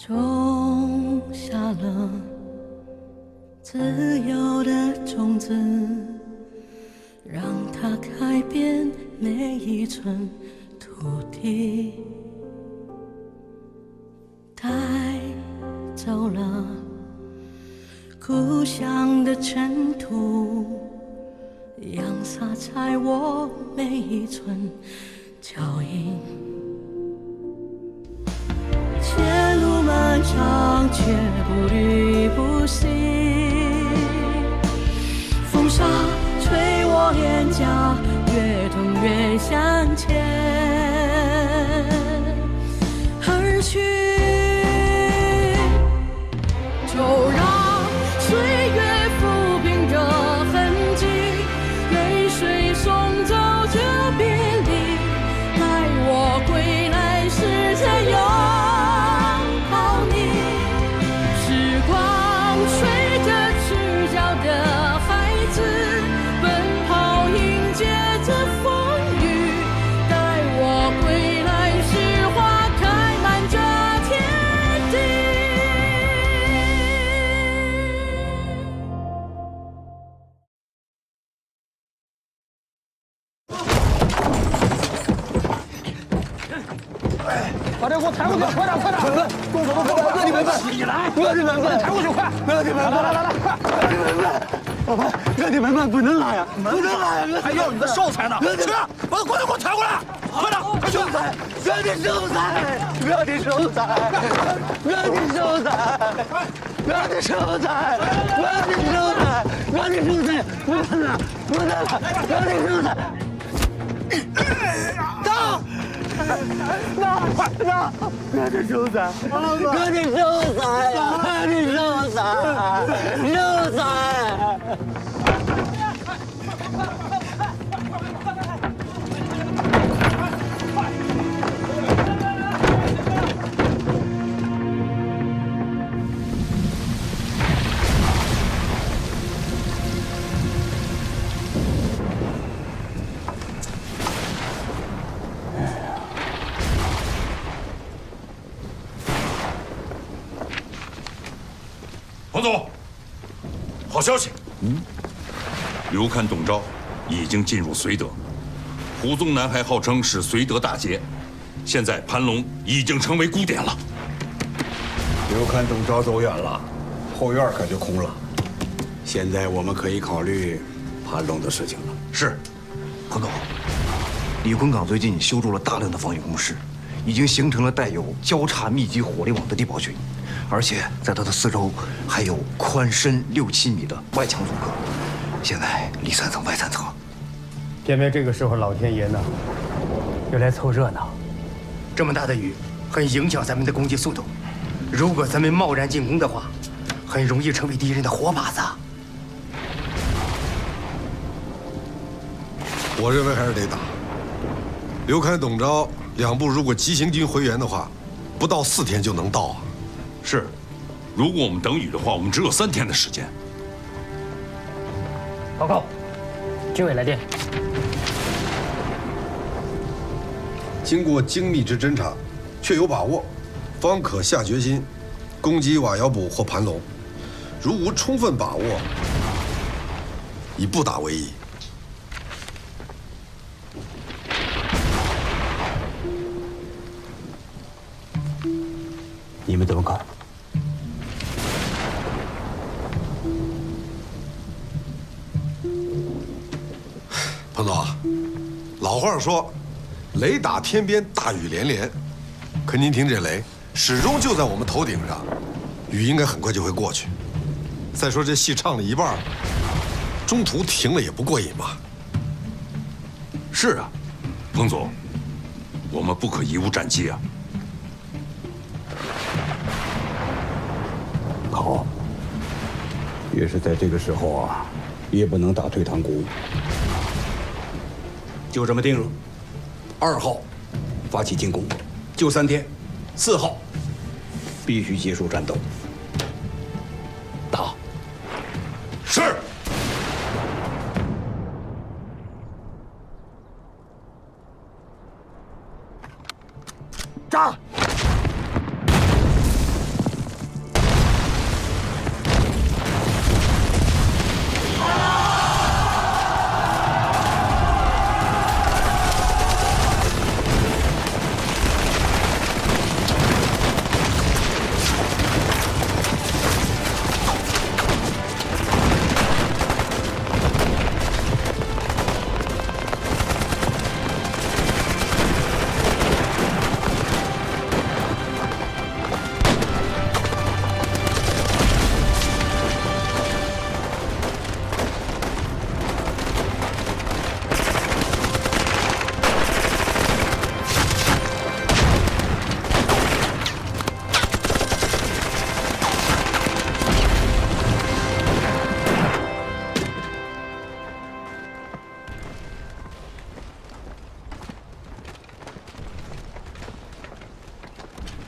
种下了自由的种子，让它改变每一寸土地，带走了故乡的尘土，扬洒在我每一寸脚印。前路漫长，却不离不弃。风沙吹我脸颊，越痛越向前而去。就让岁月抚平这痕迹，任谁送走这别离，待我归来时再拥抱你。时光吹着赤脚的孩子，奔跑迎接着风雨，待我归来时花开满这天地。把这给我抬过去，快点，快点！动手，哥你们慢，起来！哥你们慢，抬过去，快！哥你们慢，来，快！哥你们慢，老板，哥你们慢，不能拉呀，不能拉呀！还要你的寿材呢，去，把锅给我抬过来，快点，快去！哥你寿材，哥你寿材，哥你寿材，哥你寿材，哥你寿材，哥你寿材，不能了，不能了，哥你寿材。到。快！哥你收伞，哥你收伞呀！哥你收伞，收伞！彭总，好消息！刘戡、董钊已经进入绥德，胡宗南还号称是绥德大捷，现在盘龙已经成为孤点了。刘戡、董钊走远了，后院可就空了。现在我们可以考虑盘龙的事情了。是，彭总，李坤港最近修筑了大量的防御工事，已经形成了带有交叉密集火力网的地堡群。而且在它的四周还有宽深6、7米的外墙阻隔，现在里3层外3层。偏偏这个时候老天爷呢又来凑热闹。这么大的雨很影响咱们的攻击速度，如果咱们贸然进攻的话，很容易成为敌人的活靶子。我认为还是得打。刘戡、董钊两部如果急行军回援的话，不到4天就能到啊。是，如果我们等雨的话，我们只有3天的时间。报告，军委来电。经过精密之侦查，确有把握，方可下决心攻击瓦窑堡或盘龙。如无充分把握，以不打为宜。你们怎么看？彭总，老话说，雷打天边，大雨连连。可您听这雷，始终就在我们头顶上，雨应该很快就会过去。再说这戏唱了一半，中途停了也不过瘾吧？是啊，彭总，我们不可贻误战机啊。好，越是在这个时候啊，越不能打退堂鼓。就这么定了。2号发起进攻，就3天。4号必须结束战斗。打。是。扎。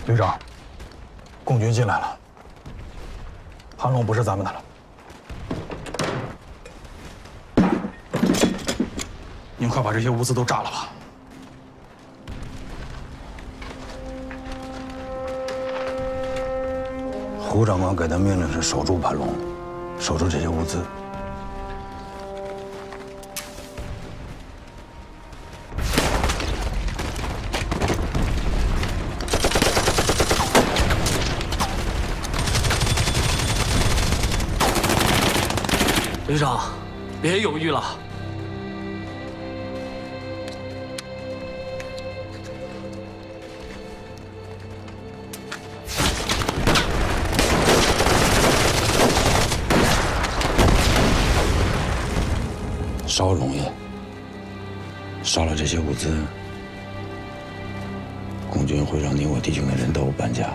旅长，共军进来了，盘龙不是咱们的了。您快把这些物资都炸了吧！胡长官给的命令是守住盘龙，守住这些物资。旅长，别犹豫了。烧容易，烧了这些物资，共军会让你我弟兄的人都搬家。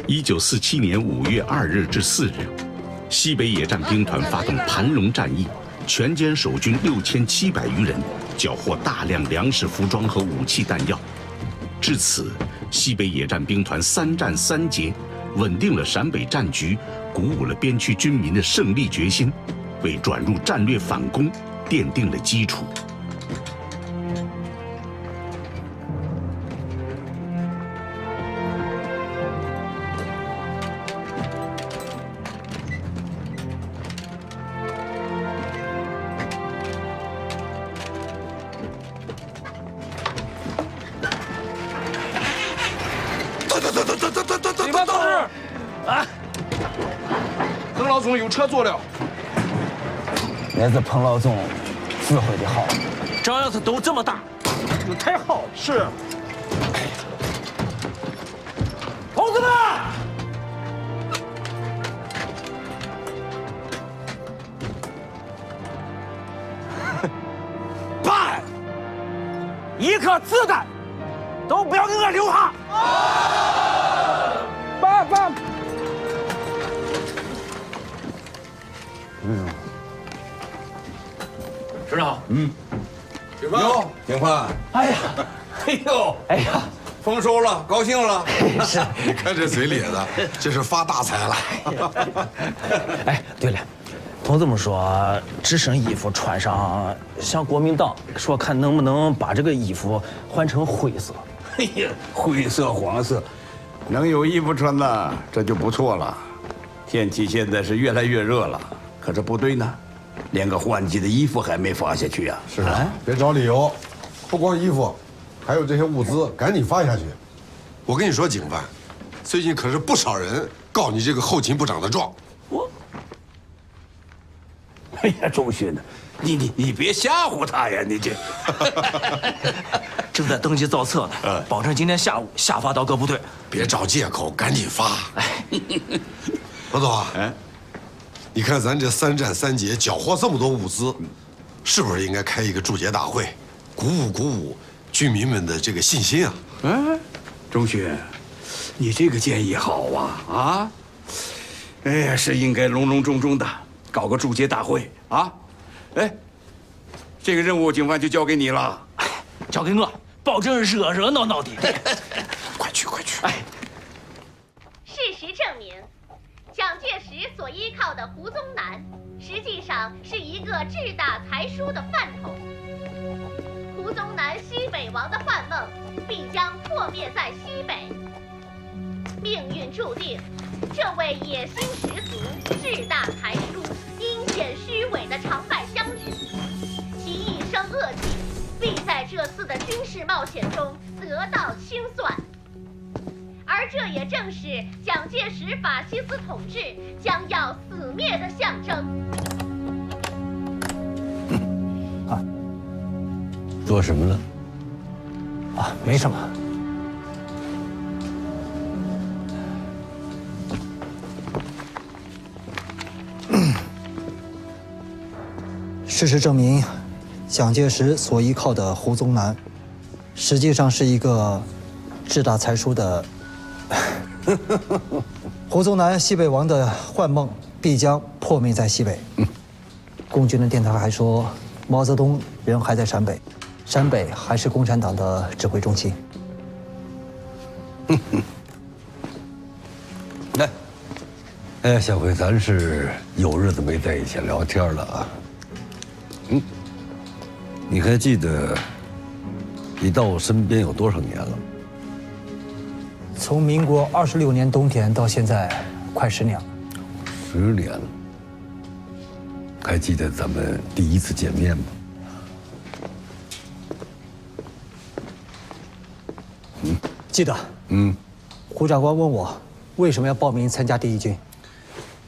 1947年5月2日至4日，西北野战兵团发动盘龙战役，全歼守军6700余人，缴获大量粮食、服装和武器弹药。至此，西北野战兵团3战3捷，稳定了陕北战局，鼓舞了边区军民的胜利决心，为转入战略反攻奠定了基础。李班同志，啊，彭老总有车坐了。那是彭老总指挥的好，这要是都这么大，那太好了。是。同志们，办！一颗子弹都不要给我留下！办！师长，哟，警官，哎呀，丰收了，高兴了。是，你看这嘴咧的，这是发大财了。哎，对了，同志们说只剩衣服穿上，向国民党说看能不能把这个衣服换成灰色。哎呀，灰色、黄色，能有衣服穿了，这就不错了。天气现在是越来越热了，可是部队呢，连个换季的衣服还没发下去啊！是啊，别找理由，不光衣服，还有这些物资，赶紧发下去。我跟你说，警官，最近可是不少人告你这个后勤部长的状。哎呀，周迅呢？你别吓唬他呀！你这正在登记造册呢，保证今天下午下发到各部队。别找借口，赶紧发。哎，彭总啊，你看咱这3战3捷，缴获这么多物资，是不是应该开一个祝捷大会，鼓舞居民们的这个信心啊？哎，周迅，你这个建议好啊！哎呀，是应该隆隆重重的搞个祝捷大会啊！哎，这个任务警官就交给你了，交给我，保证热热闹闹的。快去！哎，事实证明，蒋介石所依靠的胡宗南，实际上是一个志大才疏的饭桶。胡宗南西北王的幻梦必将破灭在西北。命运注定，这位野心十足、志大才疏、阴险虚伪的常败将军，其一生恶计必在这次的军事冒险中得到清算。而而这也正是蒋介石法西斯统治将要死灭的象征。做什么了？啊，没什么。事实证明，蒋介石所依靠的胡宗南，实际上是一个志大才疏的。胡宗南西北王的幻梦必将破灭在西北。共军的电台还说，毛泽东人还在陕北，陕北还是共产党的指挥中心。哎，小辉，咱是有日子没在一起聊天了啊。你还记得你到我身边有多少年了？从民国26年冬天到现在，快10年了。10年了。还记得咱们第一次见面吗？记得。胡长官问我为什么要报名参加第一军，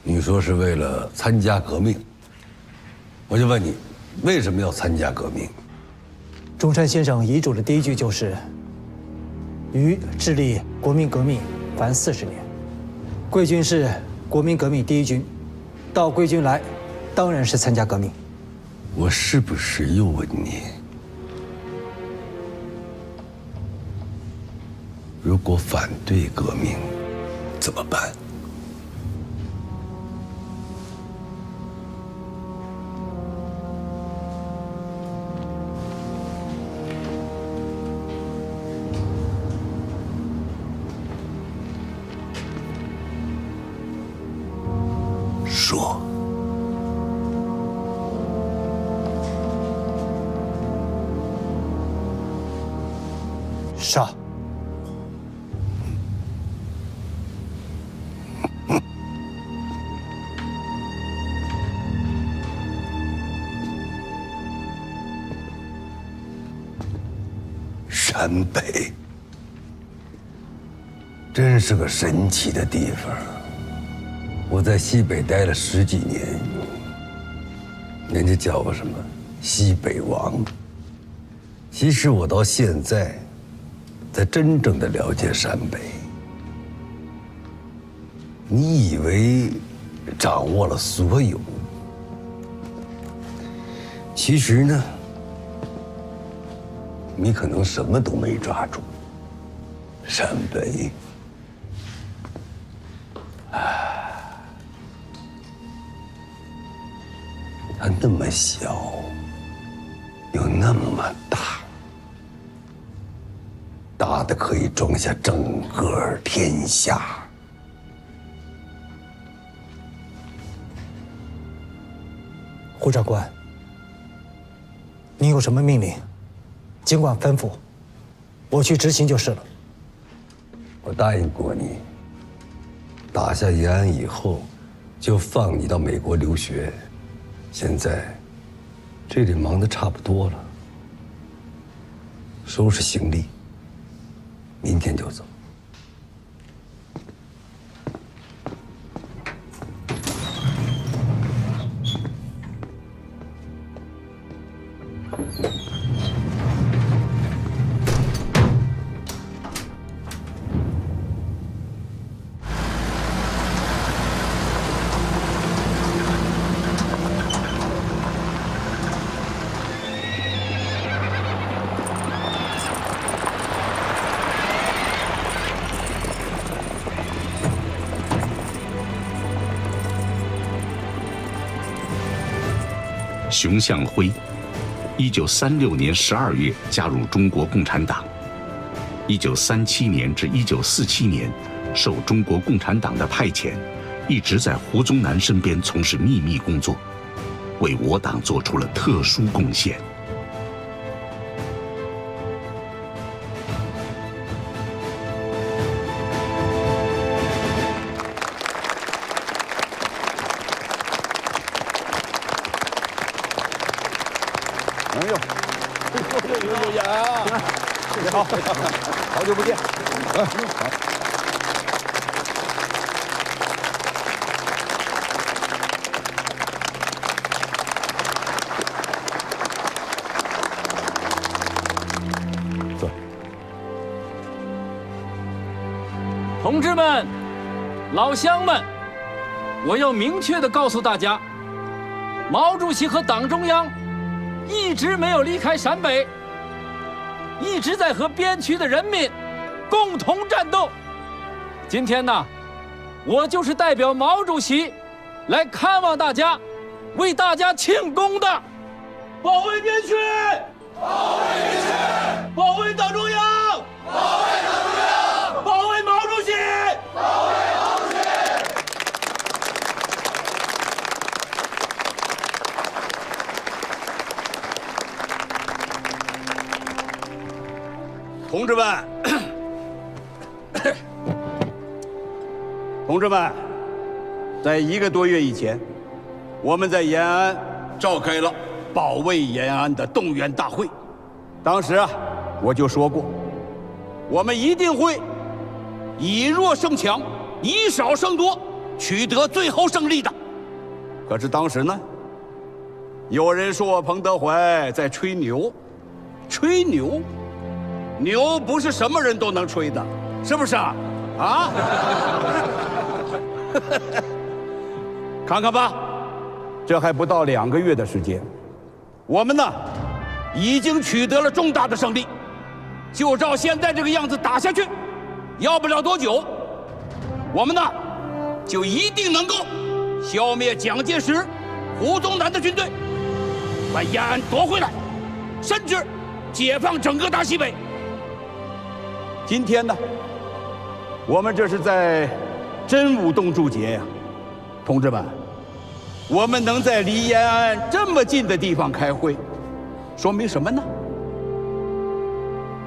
你说是为了参加革命，我就问你，为什么要参加革命？中山先生遗嘱的第一句就是：“于致力国民革命凡40年，贵军是国民革命第一军，到贵军来，当然是参加革命。”我是不是又问你，如果反对革命怎么办？说。杀。陕北真是个神奇的地方。我在西北待了10几年，人家叫我什么西北王。其实我到现在才真正的了解陕北。你以为掌握了所有，其实呢，你可能什么都没抓住。陕北，它那么小，又那么大，大的可以装下整个天下。胡长官，你有什么命令，尽管吩咐，我去执行就是了。我答应过你，打下延安以后，就放你到美国留学。现在，这里忙得差不多了，收拾行李，明天就走。熊向晖，1936年12月加入中国共产党。1937年至1947年，受中国共产党的派遣，一直在胡宗南身边从事秘密工作，为我党做出了特殊贡献。哎呦，刘呀，你好，好久不见。好。同志们、老乡们，我要明确地告诉大家，毛主席和党中央一直没有离开陕北，一直在和边区的人民共同战斗。今天呢，我就是代表毛主席来看望大家，为大家庆功的。保卫边区，保卫边区，保卫党中央，保卫党中央，保卫毛主席，保卫毛主席。同志们，同志们，在1个多月以前，我们在延安召开了保卫延安的动员大会。当时啊，我就说过，我们一定会以弱胜强，以少胜多，取得最后胜利的。可是当时呢，有人说我彭德怀在吹牛，吹牛。牛不是什么人都能吹的，是不是啊？啊！看看吧，这还不到2个月的时间，我们呢已经取得了重大的胜利。就照现在这个样子打下去，要不了多久，我们呢就一定能够消灭蒋介石、胡宗南的军队，把延安夺回来，甚至解放整个大西北。今天呢，我们这是在真武洞祝捷呀，同志们，我们能在离延安这么近的地方开会，说明什么呢？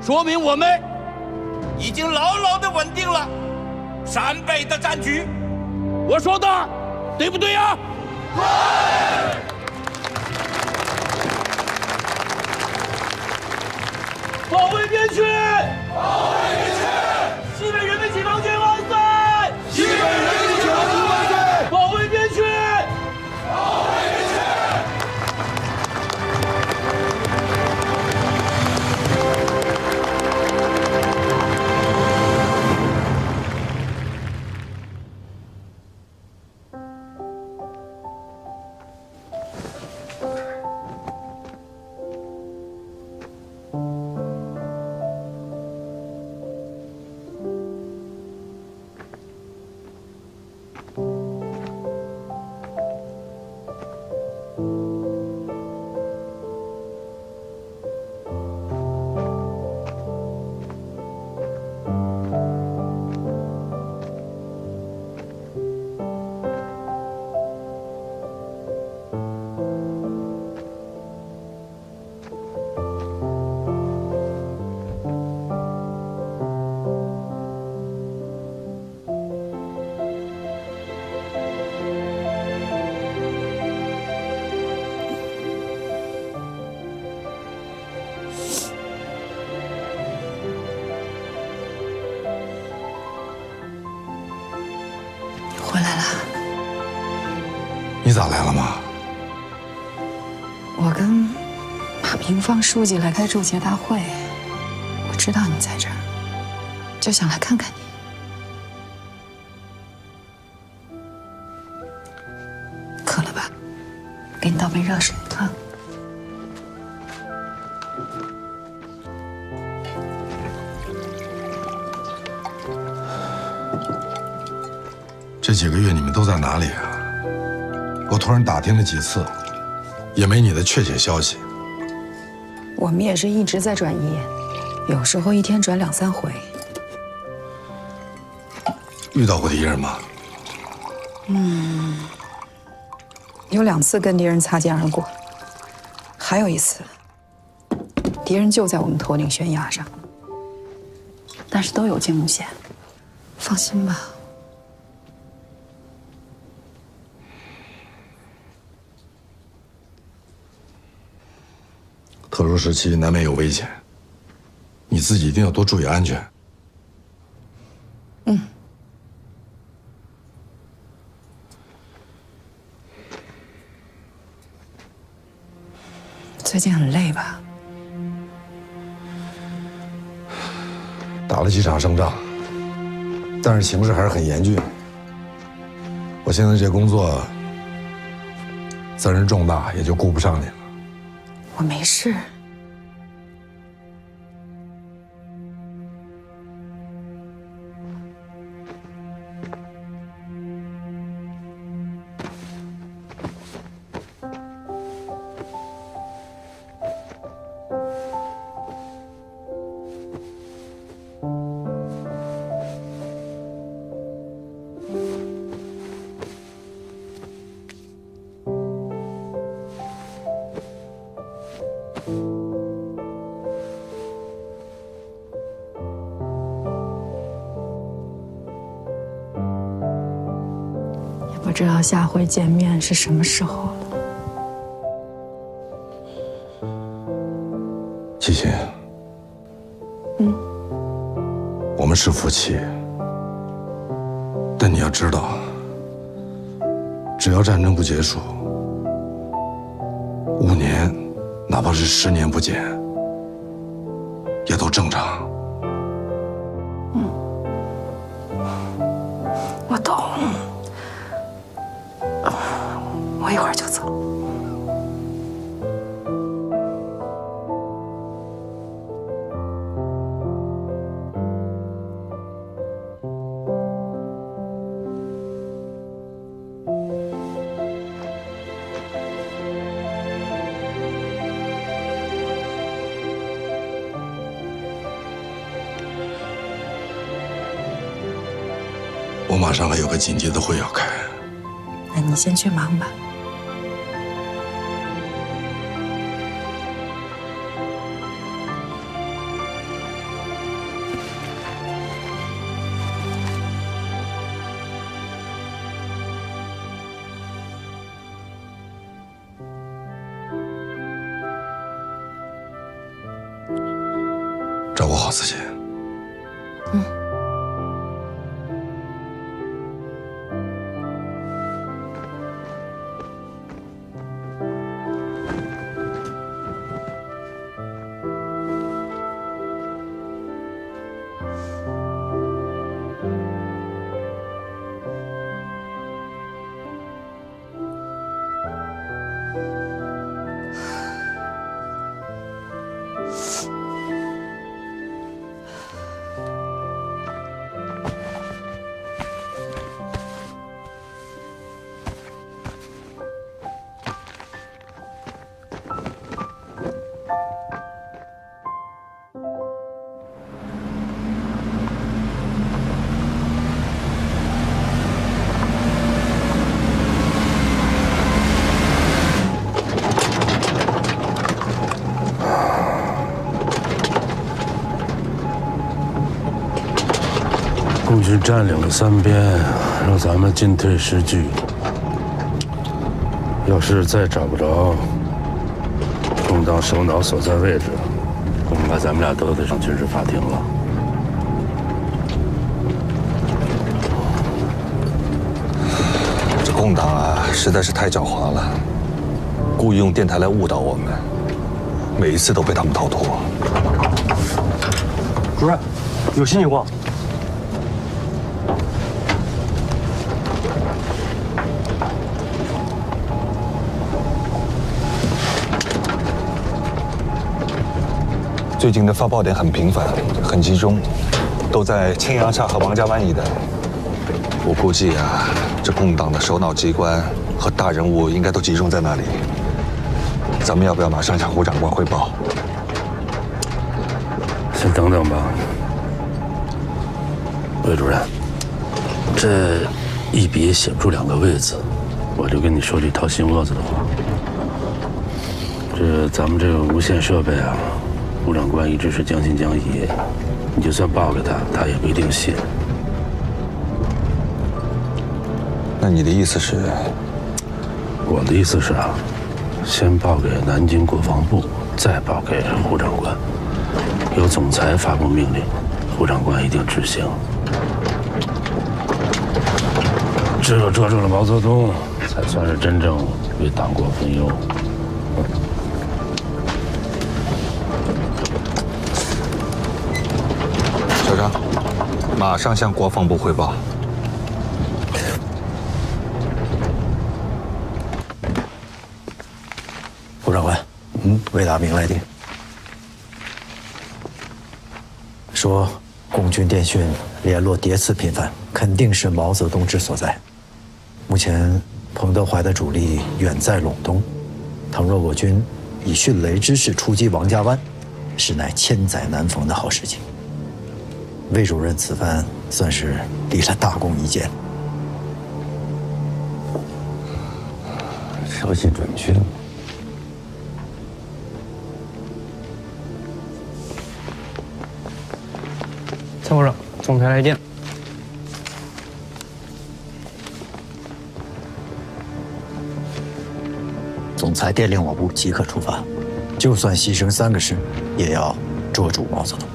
说明我们已经牢牢地稳定了陕北的战局。我说的对不对呀？对。保卫边区，保卫边区！西北人民解放军万岁！西北人民解放军万岁！保卫边区，保卫边区！你咋来了妈？我跟马平芳书记来开祝捷大会，我知道你在这儿，就想来看看你。渴了吧？给你倒杯热水啊。这几个月你们都在哪里啊？我突然打听了几次，也没你的确切消息。我们也是一直在转移，有时候一天转2、3回。遇到过敌人吗？有2次跟敌人擦肩而过，还有1次，敌人就在我们头顶悬崖上，但是都有惊木线，放心吧。特殊时期难免有危险，你自己一定要多注意安全。最近很累吧？打了几场胜仗，但是形势还是很严峻。我现在这工作责任重大，也就顾不上你了。我没事。不知道下回见面是什么时候了。季琴，我们是夫妻，但你要知道，只要战争不结束，5年，哪怕是10年不见，也都正常。我懂。我一会儿就走。我马上还有个紧急的会要开。那你先去忙吧。照顾好自己。共军占领了3边，让咱们进退失据。要是再找不着共党首脑所在位置，恐怕咱们俩都得上军事法庭了。这共党啊，实在是太狡猾了，故意用电台来误导我们，每一次都被他们逃脱。主任，有新情况。最近的发报点很频繁，很集中，都在青阳岔和王家湾一带。我估计啊，这共党的首脑机关和大人物应该都集中在那里。咱们要不要马上向胡长官汇报？先等等吧，魏主任，这一笔也写不出2个魏字，我就跟你说句套心窝子的话。咱们这个无线设备啊，胡长官一直是将信将疑，你就算报给他，他也不一定信。那你的意思是？我的意思是啊，先报给南京国防部，再报给胡长官。由总裁发布命令，胡长官一定执行。只有捉住了毛泽东，才算是真正为党国分忧。小张，马上向国防部汇报。胡长官，魏大明来电，说共军电讯联络迭次频繁，肯定是毛泽东之所在。目前彭德怀的主力远在陇东，倘若我军以迅雷之势出击王家湾，实乃千载难逢的好时机。魏主任此番算是立了大功一件。消息准确吗？参谋长，总裁来电。总裁电令我部即刻出发，就算牺牲3个师，也要捉住毛泽东。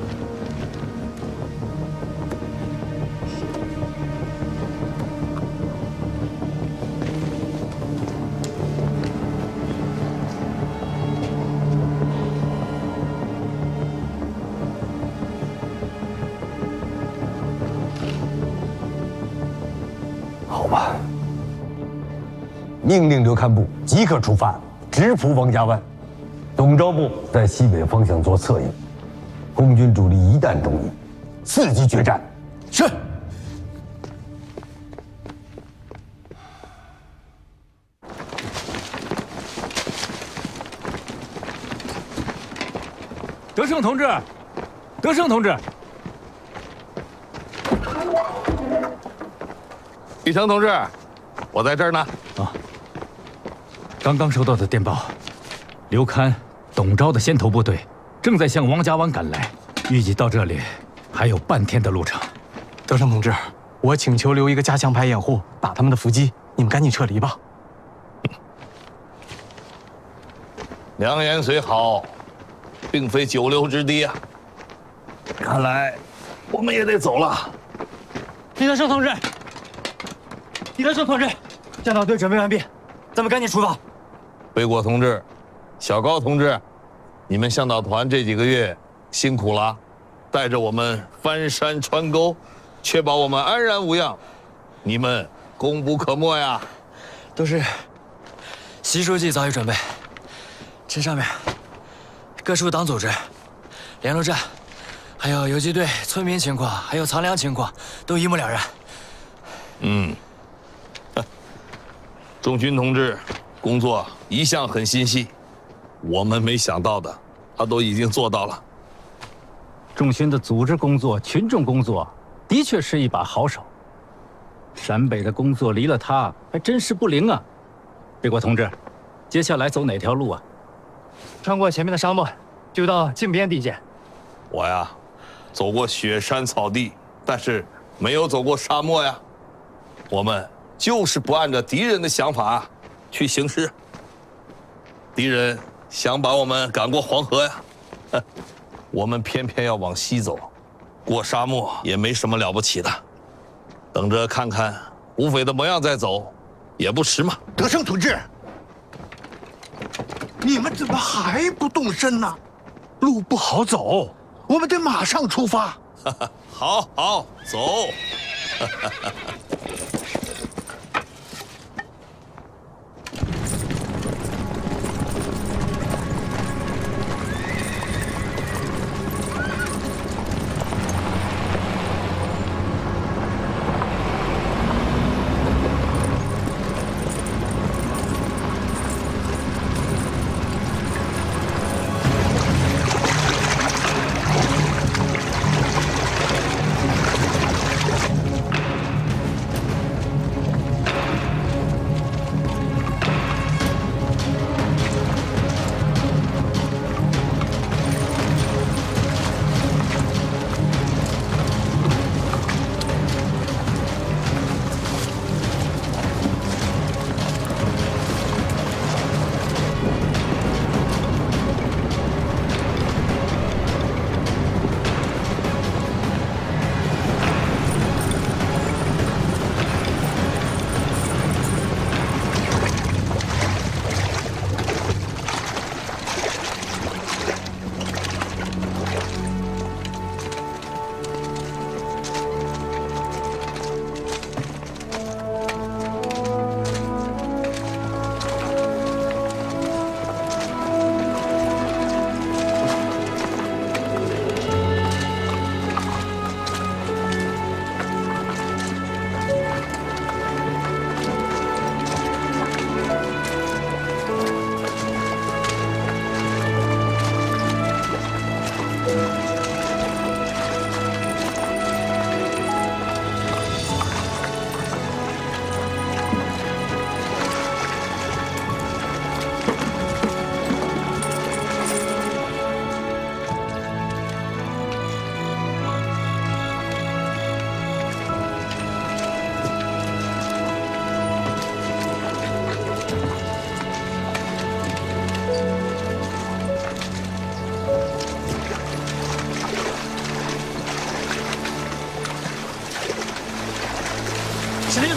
好吧，命令刘堪部即刻出发，直扑王家湾。董昭部在西北方向做策应，共军主力一旦中意，伺机决战。是。德胜同志，德胜同志，李成同志，我在这儿呢。啊，刚刚收到的电报，刘戡、董昭的先头部队正在向王家湾赶来，预计到这里还有半天的路程。德胜同志，我请求留一个加强排掩护，打他们的伏击。你们赶紧撤离吧。良言虽好，并非久留之地啊。看来我们也得走了。李德胜同志，李德胜同志，战斗队准备完毕，咱们赶紧出发。卫国同志，小高同志，你们向导团这几个月辛苦了，带着我们翻山穿沟，确保我们安然无恙，你们功不可没呀！都是习书记早已准备，这上面各处党组织、联络站，还有游击队、村民情况，还有藏粮情况，都一目了然。仲勋同志工作一向很心细，我们没想到的，他都已经做到了。仲勋的组织工作、群众工作，的确是一把好手。陕北的工作离了他，还真是不灵啊。卫国同志，接下来走哪条路啊？穿过前面的沙漠，就到靖边地界。我呀，走过雪山草地，但是没有走过沙漠呀。我们就是不按照敌人的想法去行事。敌人想把我们赶过黄河呀，我们偏偏要往西走，过沙漠也没什么了不起的。等着看看土匪的模样再走，也不迟嘛。德胜同志，你们怎么还不动身呢？路不好走，我们得马上出发。好，好，走。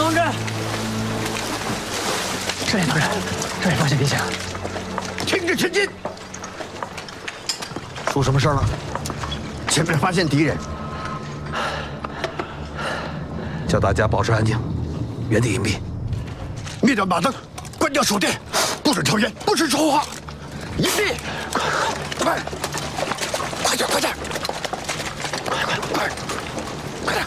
同志，这里同志，这里发现敌情，听着前进。出什么事了？前面发现敌人，叫大家保持安静，原地隐蔽。灭掉马灯，关掉手电，不准抽烟，不准说话，隐蔽。快，快点，快点，快点，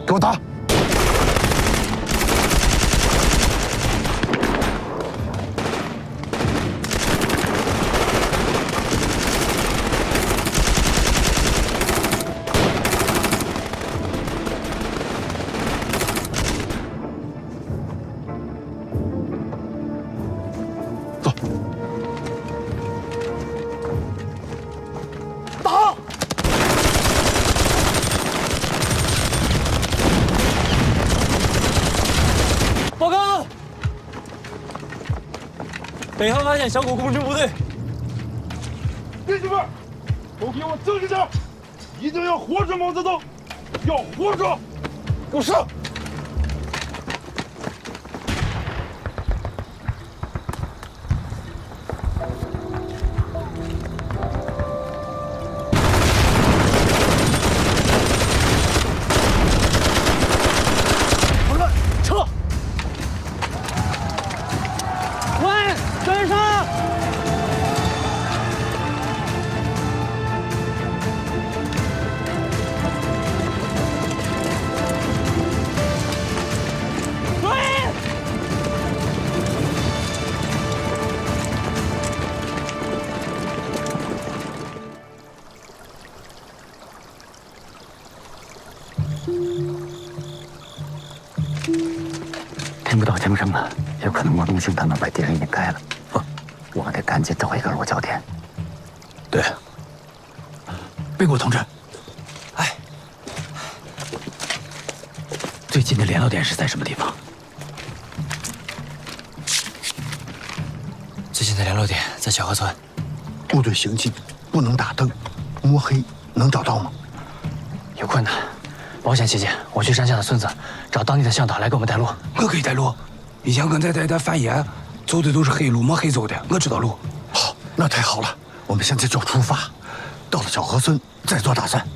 给我打！报告，北方发现小股空军部队。弟兄们，都给我正着点，一定要活着毛泽东，要活着！给我上！听不到枪声了，有可能毛东兴他们把敌人掩盖了。我们得赶紧找一个落脚点。对，贝果同志，最近的联络点是在什么地方？最近的联络点在小河村。部队行进不能打灯，摸黑能找到吗？有困难，保险起见，我去山下的村子找当地的向导来给我们带路。我可以带路，以前跟在翻野，走的都是黑路，没黑走的，我知道路。好，那太好了，我们现在就出发，到了小河村再做打算。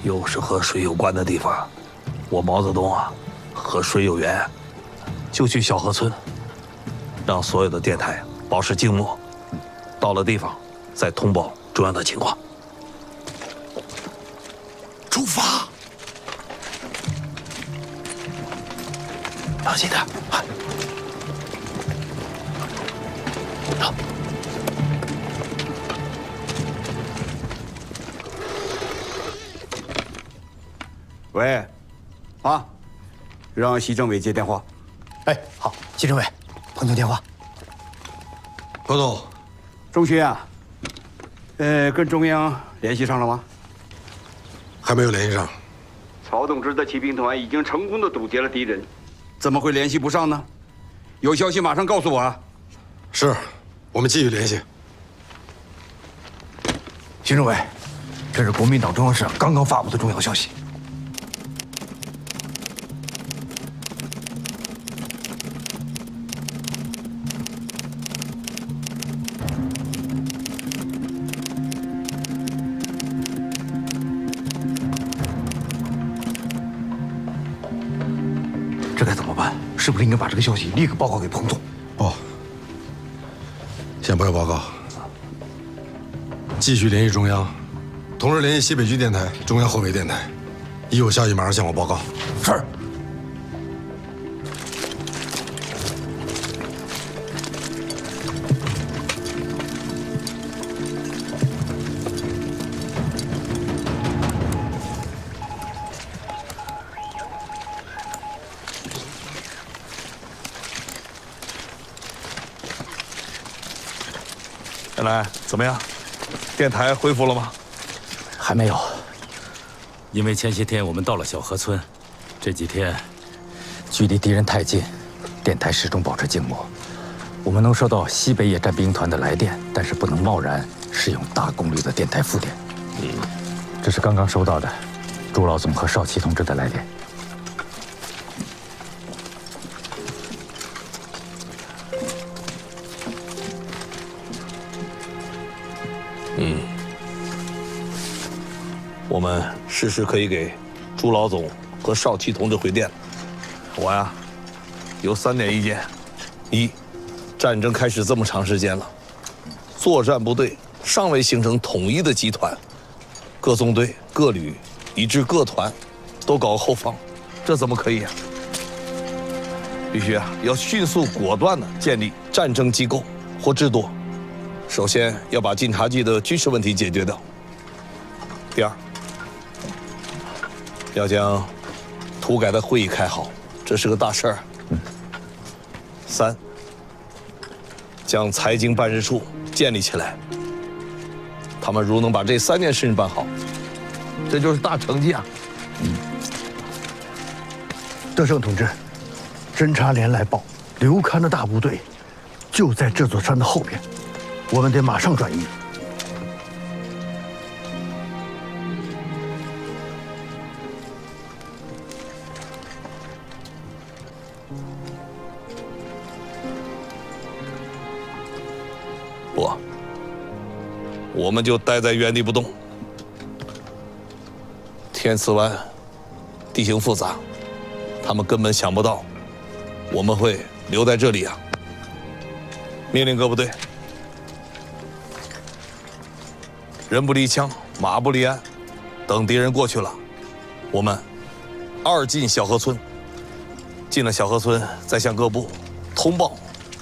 又是和水有关的地方，我毛泽东啊，和水有缘，就去小河村，让所有的电台保持静默，到了地方再通报中央的情况。出发！小心点，好。喂，啊，让习政委接电话。哎，好，习政委，彭总电话。彭总，钟勋啊，跟中央联系上了吗？还没有联系上。曹同志的骑兵团已经成功的堵截了敌人，怎么会联系不上呢？有消息马上告诉我啊！是，我们继续联系。习政委，这是国民党中央市长刚刚发布的重要消息。这该怎么办？是不是应该把这个消息立刻报告给彭总？不，先不要报告，继续联系中央，同时联系西北区电台、中央后北电台，一有消息马上向我报告。是。原来怎么样？电台恢复了吗？还没有，因为前些天我们到了小河村，这几天距离敌人太近，电台始终保持静默。我们能收到西北野战兵团的来电，但是不能贸然使用大功率的电台副电。这是刚刚收到的朱老总和少奇同志的来电。我们适时可以给朱老总和少奇同志回电了。我呀，有3点意见：一，战争开始这么长时间了，作战部队尚未形成统一的集团，各纵队、各旅以至各团都搞后方，这怎么可以啊？必须啊，要迅速果断地建立战争机构或制度。首先要把晋察冀的军事问题解决掉。第二，要将土改的会议开好，这是个大事儿。3，将财经办事处建立起来。他们如能把这3件事情办好，这就是大成绩啊！德胜同志，侦察连来报，刘戡的大部队就在这座山的后边，我们得马上转移。不，我们就待在原地不动。天慈湾地形复杂，他们根本想不到我们会留在这里啊！命令各部队，人不离枪，马不离鞍，等敌人过去了，我们2进小河村。进了小河村，再向各部通报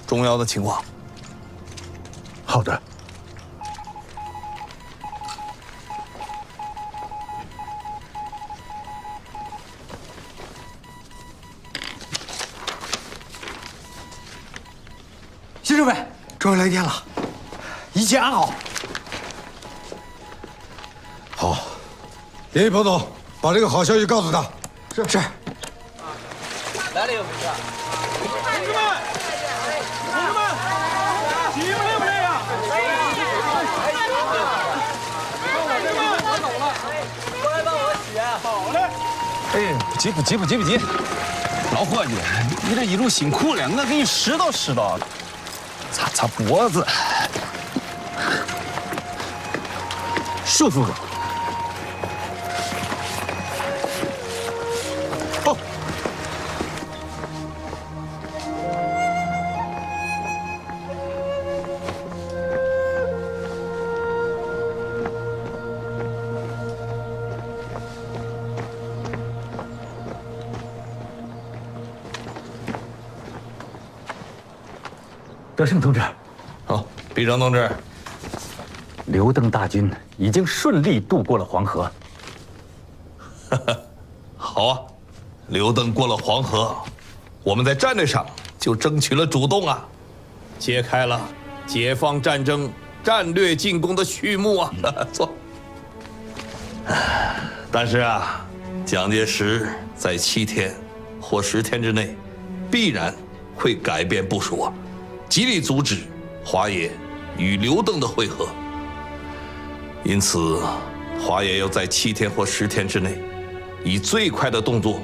中央的情况。好的。新政委，终于来电了，一切安好。好，联系彭总，把这个好消息告诉他。是。来了有没事？同志们，急不累不累呀？过来帮我洗。好嘞。哎，不急，老伙计，你这一路辛苦了，我给你拾掇，擦脖子，舒服。哦。德胜同志，好，毕征同志，刘邓大军已经顺利渡过了黄河。好啊，刘邓过了黄河，我们在战略上就争取了主动啊，揭开了解放战争战略进攻的序幕啊！坐。但是啊，蒋介石在7天或10天之内，必然会改变部署啊，极力阻止华野与刘邓的会合。因此，华野要在7天或10天之内，以最快的动作，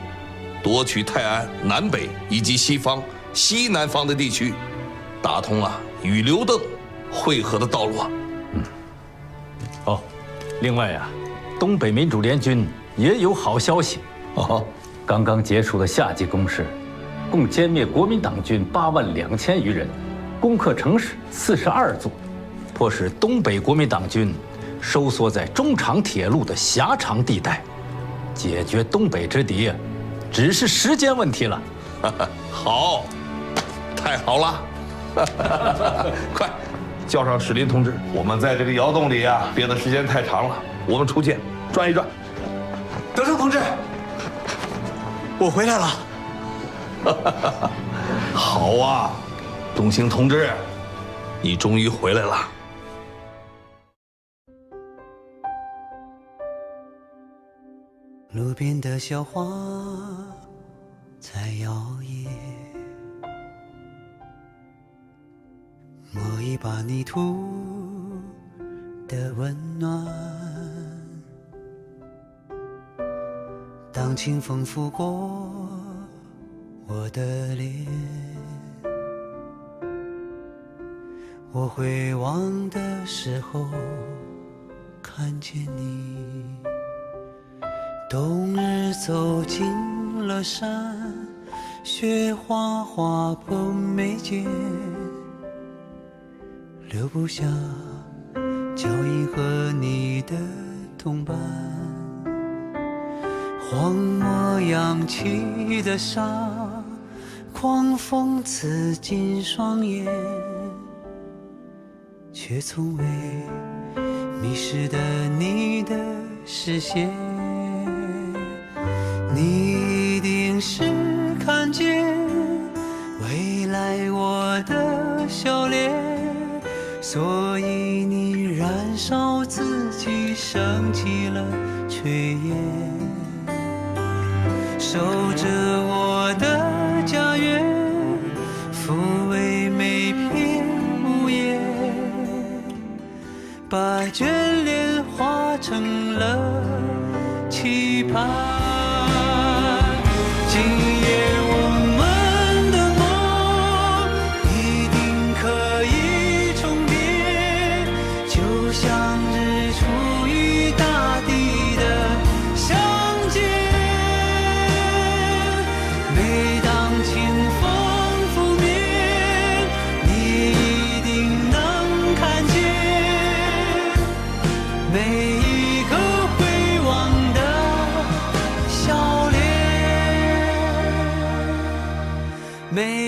夺取泰安南北以及西方、西南方的地区，打通了与刘邓会合的道路啊。哦，另外呀，东北民主联军也有好消息。哦，刚刚结束的夏季攻势，共歼灭国民党军82000余人，攻克城市42座，迫使东北国民党军收缩在中长铁路的狭长地带，解决东北之敌，只是时间问题了。好，太好了！快，叫上史林同志，我们在这个窑洞里啊憋的时间太长了，我们出去转一转。德胜同志，我回来了。好啊，东兴同志，你终于回来了。路边的小花在摇曳，摸一把泥土的温暖。当清风拂过我的脸，我回望的时候看见你。冬日走进了山，雪花划破眉间，留不下脚印和你的同伴。荒漠扬起的沙，狂风刺进双眼，却从未迷失的你的视线。你一定是看见未来我的笑脸，所以你燃烧自己，升起了炊烟，守着我的家园，抚慰每片屋檐，把眷恋化成了期盼。今夜我们的梦一定可以重叠，就像日出与大地的相见。每当清风拂面，你一定能看见每一个回望的笑脸。每